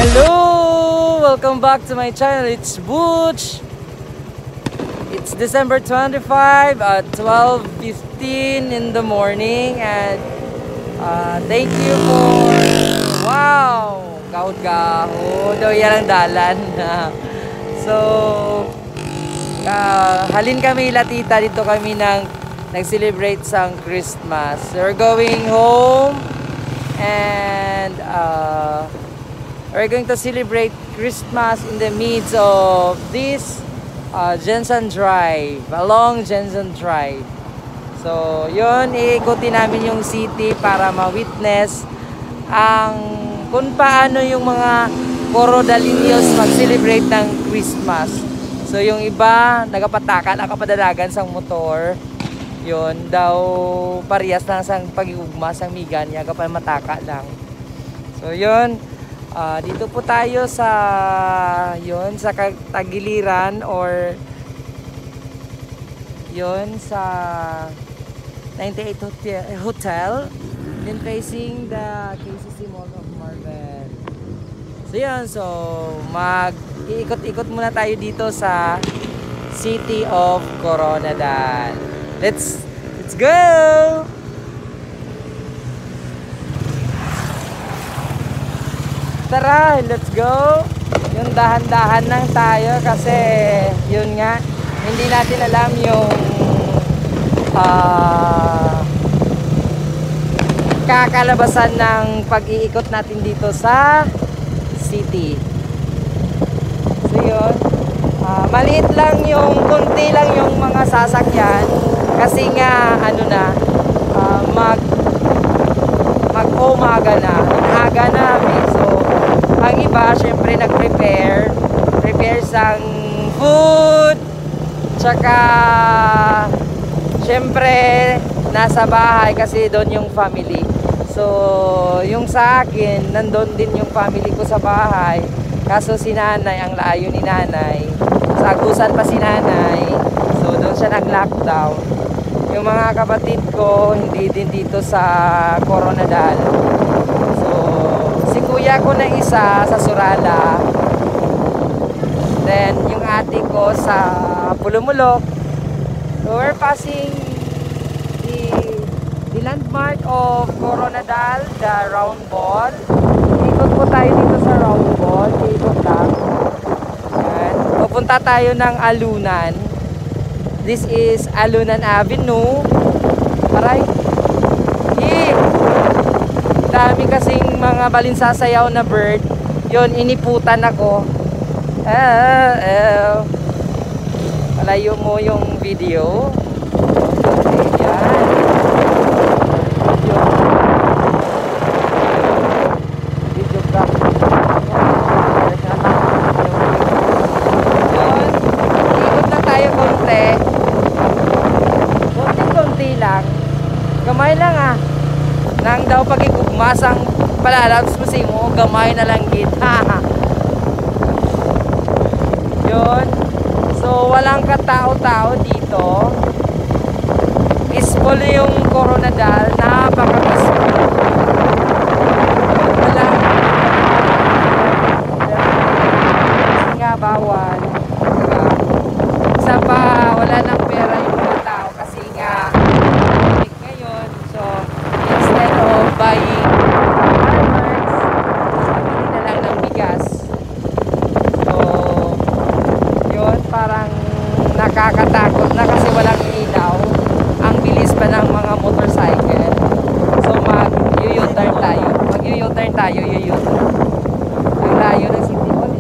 Hello! Welcome back to my channel. It's Butch. It's December 25 at 12:15 in the morning, and thank you for kahod-kahod daw yan ang dalan. So halin kami latita dito kami nag-celebrate sang Christmas. We're going home and we're going to celebrate Christmas in the midst of this Jensen Drive, along Jensen Drive. So yun, iikutin namin yung city para ma-witness kung paano yung mga Coronadalinos mag-celebrate ng Christmas. So yung iba nakapadalagan sang motor, yun daw parehas lang sang pag-iugma sang migan niya kapag mataka lang. So yun, dito po tayo sa tagiliran or yun sa 98 Hotel, then facing the KCC Mall of Marvel. So yun, so mag-iikot-ikot muna tayo dito sa City of Coronadal. Let's go! Tara, let's go. Yung dahan-dahan lang tayo kasi yun nga, hindi natin alam yung kakalabasan ng pag-iikot natin dito sa city. So yun, maliit lang yung, kunti lang yung mga sasakyan kasi nga mag-umaga na, aga na. So ang iba syempre nag-prepare sang food, tsaka syempre nasa bahay kasi doon yung family. So yung sa akin, nandun din yung family ko sa bahay, kaso si nanay, ang layo ni nanay, sa Agusan pa si nanay, so doon siya nag-lockdown. Yung mga kapatid ko hindi din dito sa Coronadal. So si kuya ko na isa sa Surala, then yung ate ko sa Pulumulok. So we're passing the landmark of Coronadal, the round ball. Ikot po tayo dito sa round ball, ikot lang. And pupunta tayo ng Alunan. This is Alunan Avenue. Aray, dami kasing mga balinsasayaw na bird. Yun, iniputan ako. Malayo mo yung video. Ayan. Video ka. Yun, ikot na tayo konti. Konti lang. Gamay lang nang daw pag-igugmasang palalabs mo si mo, gamay na lang kita. Yun. So walang katao-tao dito. Peaceful yung Coronadal, napaka-peaceful. Wala. Kasi nga bawal. Diba? Isa pa, wala nang pera yung mga tao kasi nga ngayon. So instead of buying fireworks, bili na lang ng bigas. So yun, parang nakakatakot na kasi walang ilaw. Ang bilis pa ng mga motorcycle. So mag-u-turn tayo. Mag-u-turn tayo, u-turn. Ang layo ng City Hall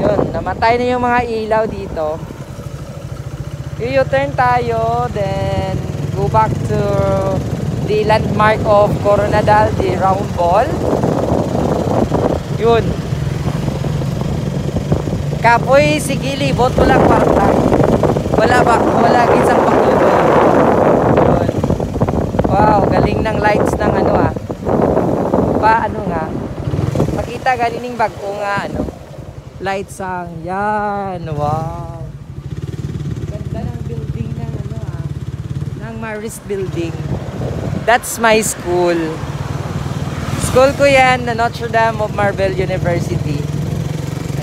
Yun, namatay na yung mga ilaw dito. U-turn tayo, then go back to the landmark of Coronadal, the round ball. Yun. Kapoy, sige, libot mo lang parang. Wala gisang pagluto. Wow, galing ng lights ng Pakita galing bago nga lights ang yan. Wow. Ganda ng building ng ng Marist Building. That's my school. School ko yan, na Notre Dame of Marvel University.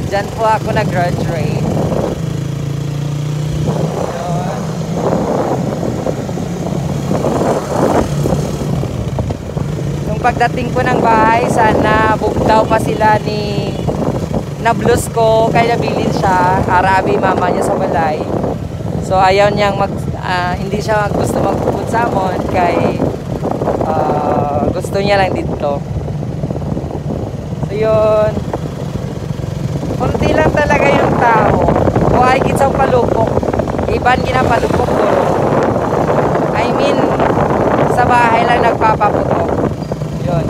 Diyan po ako nag-graduate. Nung pagdating ko ng bahay, sana bugtaw pa sila ni Nablus ko, kaya nabilin siya. Arabi mama niya sa balay. So ayaw niyang hindi siya gusto magpuput sa amon, kay gusto niya lang dito. So yun. Kunti lang talaga yung tao. O ay kitsang palupok. Iban ginapalupok ko. I mean, sa bahay lang nagpapaputok. Yun.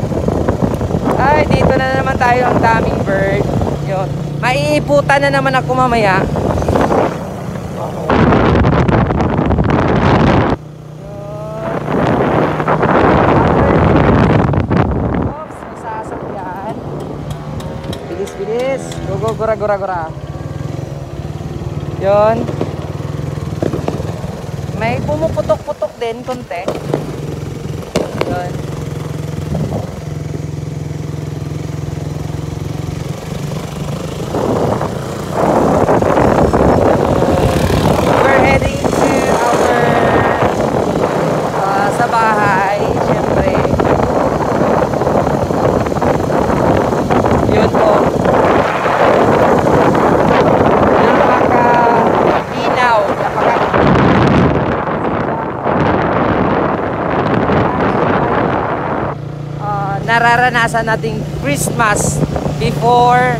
Ay, dito na naman tayo, ang daming bird. Yun. Maiiputan na naman ako mamaya. Bilis. Go, gura. Yun. May pumuputok-putok din, konti. Yun. We're heading to our sa bahay, syempre. Yun po. Nararanasan nating Christmas before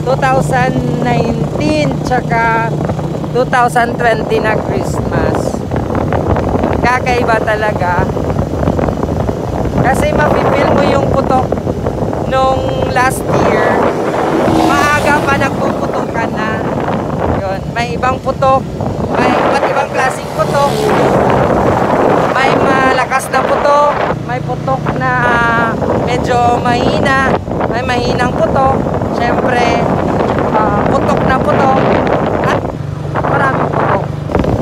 2019 tsaka 2020 na Christmas. Kakaiba talaga kasi mapipil mo yung putok nung last year. Maaga pa nagpuputok ka na. Yun. May ibang putok, may iba't ibang klaseng putok. May malakas na putok, may putok na medyo mahina, may mahinang putok, syempre putok na putok, at maraming putok.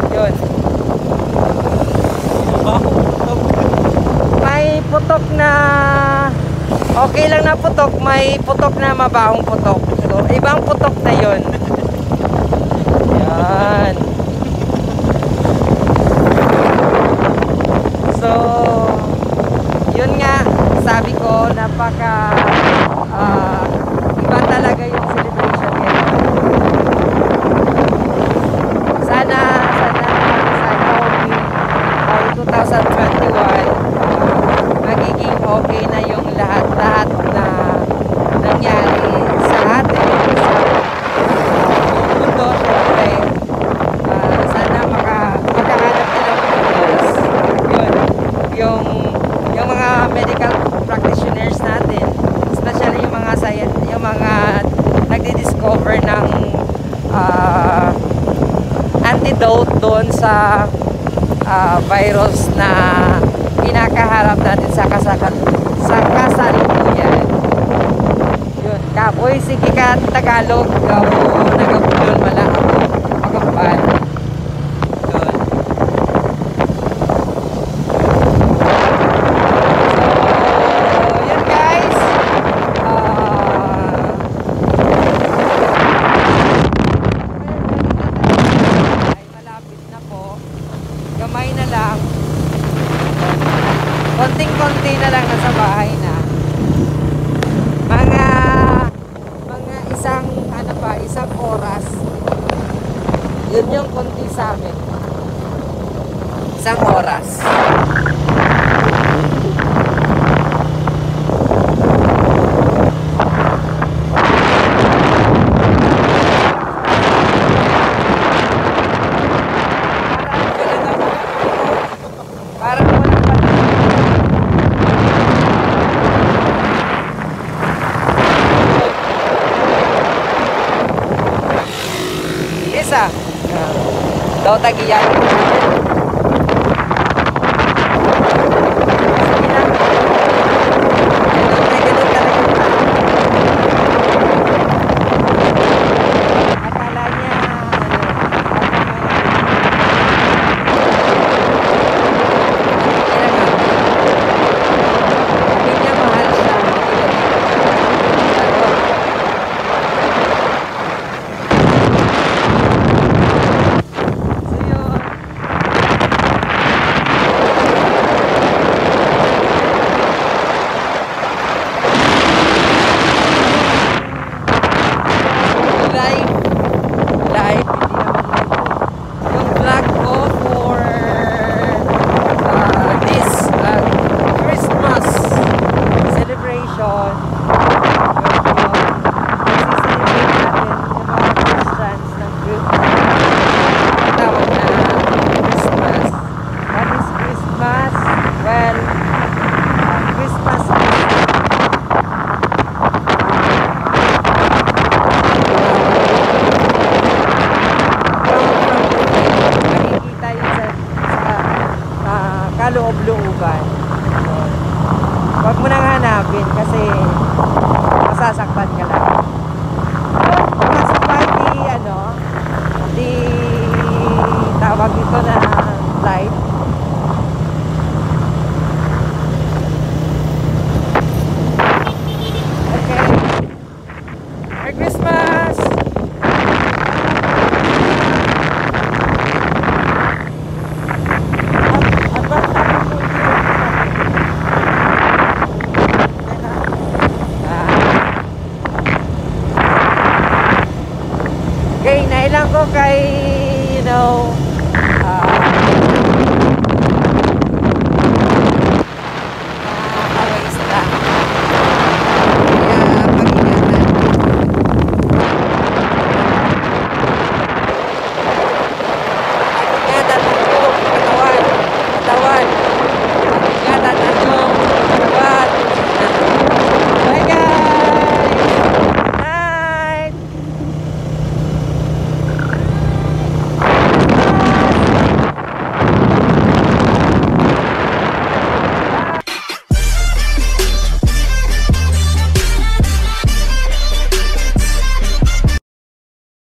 Yun. May putok na okay lang na putok, may putok na mabahong putok. So, ibang putok na yun. Yan. So, yun nga, sabi ko, napaka iba talaga yung celebration ngayon. Sana okay, 2021, magiging okay na yung lahat na nangyari sa atin, sa mundo, syempre. Sana makahanap nila yung mga medical practitioners natin, especially yung mga nagdi-discover ng antidote doon sa virus na kinakaharap natin sa kasalukuyan. Yun, kapoy sige ka Tagalog, nagabulol mala magapan. Konting-konti na lang nasa bahay na. Mga isang oras. Yun yung konti sa amin. Isang oras. Daw tagiyan. Akala niya van. Ayun. Huwag mo nang hanapin kasi masasaktan ka